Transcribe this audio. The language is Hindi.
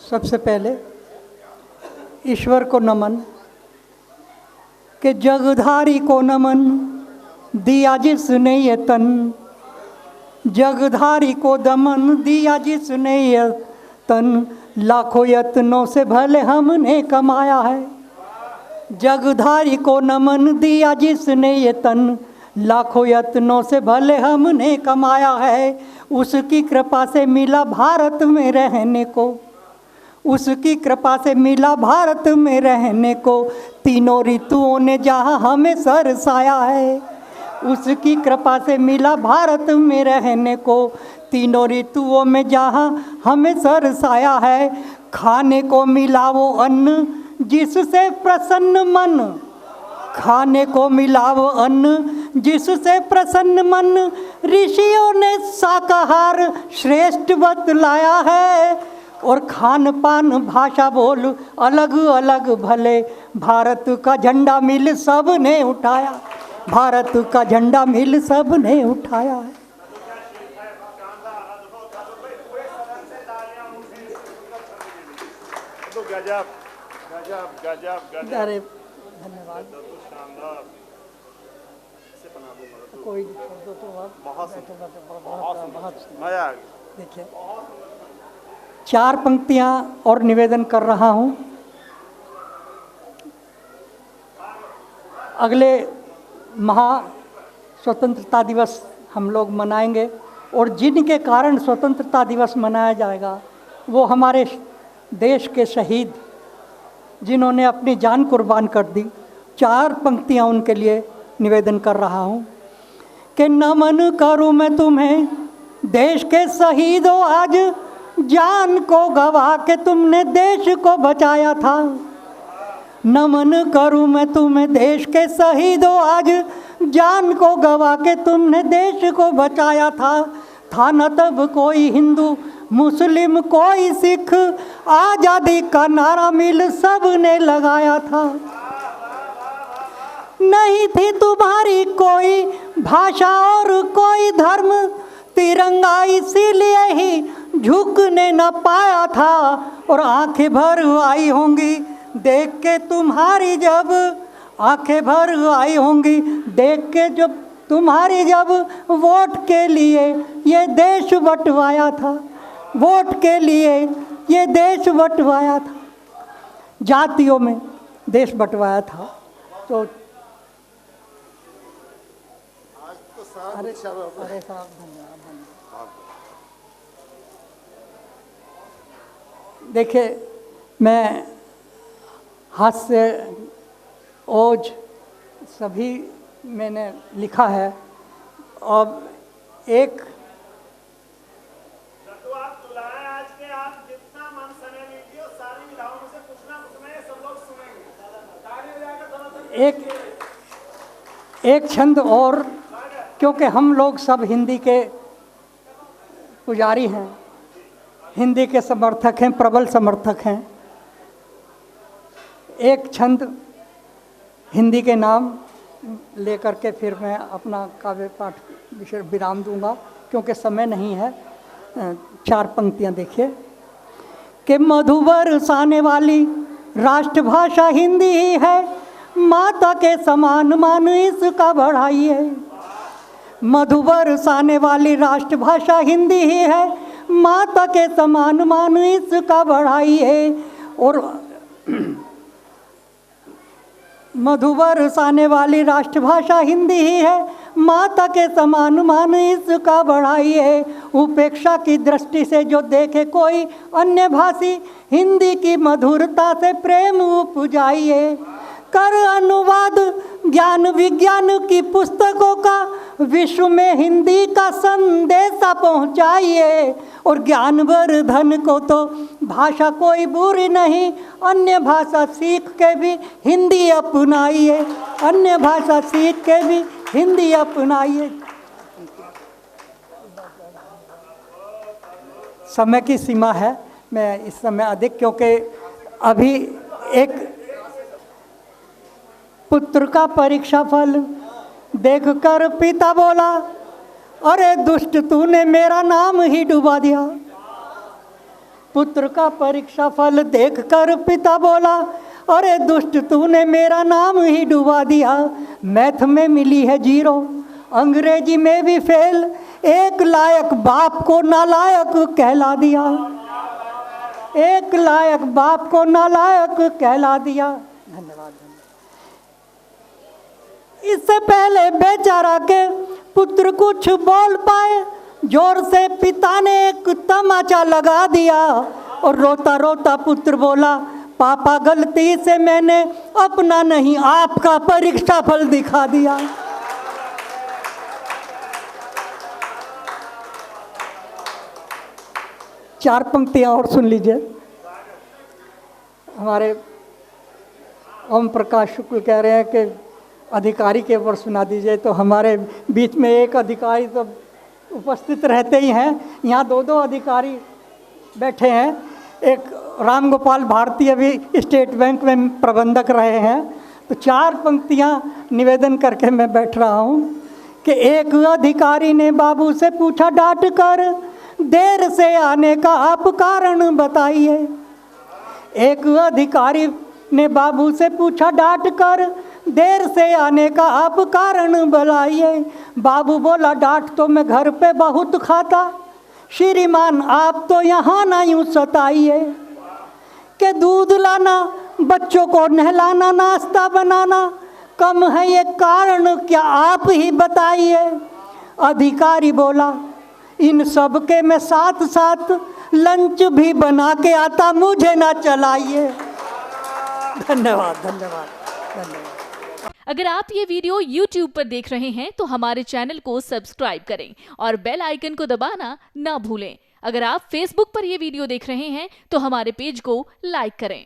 सबसे पहले ईश्वर को नमन कि जगधारी को नमन दिया जिसने ये तन, जगधारी को दमन दिया जिसने ये तन, लाखों यत्नों से भले हमने कमाया है। जगधारी को नमन दिया जिसने ये तन, लाखों यत्नों से भले हमने कमाया है। उसकी कृपा से मिला भारत में रहने को, उसकी कृपा से मिला भारत में रहने को, तीनों ऋतुओं ने जहाँ हमें सरसाया है। उसकी कृपा से मिला भारत में रहने को, तीनों ऋतुओं में जहाँ हमें सरसाया है। खाने को मिला वो अन्न जिससे प्रसन्न मन, खाने को मिला वो अन्न जिससे प्रसन्न मन, ऋषियों ने शाकाहार श्रेष्ठ बतलाया है। और खान पान भाषा बोल अलग अलग भले, भारत का झंडा मिल सब ने उठाया, भारत का झंडा मिल सब ने उठाया है। गजब गजब गजब गजब। अरे धन्यवाद। कोई छोड़ दो तो आप बहुत मजा आ गया। देखिए 4 पंक्तियां और निवेदन कर रहा हूं। अगले महा स्वतंत्रता दिवस हम लोग मनाएंगे और जिनके कारण स्वतंत्रता दिवस मनाया जाएगा वो हमारे देश के शहीद जिन्होंने अपनी जान कुर्बान कर दी। 4 पंक्तियां उनके लिए निवेदन कर रहा हूं कि नमन करूं मैं तुम्हें देश के शहीदों, आज जान को गवा के तुमने देश को बचाया था। नमन करूं मैं तुम्हें देश के शहीदों, आज जान को गवा के तुमने देश को बचाया था न तब कोई हिंदू मुस्लिम कोई सिख, आज़ादी का नारा मिल सब ने लगाया था। नहीं थी तुम्हारी कोई भाषा और कोई धर्म, तिरंगा इसीलिए ही झुकने न पाया था। और आंखें भर आई होंगी देख के तुम्हारी जब, आंखें भर आई होंगी देख के जब तुम्हारी जब, वोट के लिए ये देश बंटवाया था, वोट के लिए ये देश बंटवाया था, जातियों में देश बंटवाया था। तो अरे साहब धन्यवाद। देखिए मैं हास्य ओज सभी मैंने लिखा है और एक एक छंद और, क्योंकि हम लोग सब हिंदी के पुजारी हैं, हिंदी के समर्थक हैं, प्रबल समर्थक हैं। एक छंद हिंदी के नाम लेकर के फिर मैं अपना काव्य पाठ विषय विराम दूंगा क्योंकि समय नहीं है। 4 पंक्तियां देखिए कि मधु बरसाने वाली राष्ट्रभाषा हिंदी ही है, माता के समान मान इसका बढ़ाइए। मधु बरसाने वाली राष्ट्रभाषा हिंदी ही है, माता के समान मान इसका बढ़ाइए। और मधु बरसाने वाली राष्ट्रभाषा हिंदी ही है, माता के समान मान इसका बढ़ाइए। उपेक्षा की दृष्टि से जो देखे कोई अन्य भाषी, हिंदी की मधुरता से प्रेम उपजाइए। कर अनुवाद ज्ञान विज्ञान की पुस्तकों का, विश्व में हिंदी का संदेशा पहुंचाइए। और ज्ञानवर्धन को तो भाषा कोई बुरी नहीं, अन्य भाषा सीख के भी हिंदी अपनाइए, अन्य भाषा सीख के भी हिंदी अपनाइए। समय की सीमा है, मैं इस समय अधिक, क्योंकि अभी एक पुत्र का परीक्षा फल देखकर पिता बोला, अरे दुष्ट तूने मेरा नाम ही डुबा दिया। पुत्र का परीक्षा फल देखकर पिता बोला, अरे दुष्ट तूने मेरा नाम ही डुबा दिया। मैथ में मिली है 0, अंग्रेजी में भी फेल, एक लायक बाप को नालायक कहला दिया। एक लायक बाप को नालायक कहला दिया। धन्यवाद। इससे पहले बेचारा के पुत्र कुछ बोल पाए, जोर से पिता ने एक तमाचा लगा दिया और रोता रोता पुत्र बोला, पापा गलती से मैंने अपना नहीं आपका परीक्षा फल दिखा दिया। चार पंक्तियां और सुन लीजिए। हमारे ओम प्रकाश शुक्ल कह रहे हैं कि अधिकारी के ऊपर सुना दीजिए, तो हमारे बीच में एक अधिकारी तो उपस्थित रहते ही हैं, यहाँ 2 अधिकारी बैठे हैं। एक राम गोपाल भारती अभी स्टेट बैंक में प्रबंधक रहे हैं, तो 4 पंक्तियाँ निवेदन करके मैं बैठ रहा हूँ कि एक अधिकारी ने बाबू से पूछा डांट कर, देर से आने का आप कारण बताइए। एक अधिकारी ने बाबू से पूछा डांट कर, देर से आने का आप कारण बताइए। बाबू बोला, डांट तो मैं घर पे बहुत खाता, श्रीमान आप तो यहाँ ना यूँ सताइए कि दूध लाना, बच्चों को नहलाना, नाश्ता बनाना कम है ये कारण, क्या आप ही बताइए। अधिकारी बोला, इन सब के मैं साथ साथ लंच भी बना के आता, मुझे ना चलाइए। धन्यवाद धन्यवाद धन्यवाद। अगर आप ये वीडियो YouTube पर देख रहे हैं तो हमारे चैनल को सब्सक्राइब करें और बेल आइकन को दबाना ना भूलें। अगर आप Facebook पर ये वीडियो देख रहे हैं तो हमारे पेज को लाइक करें।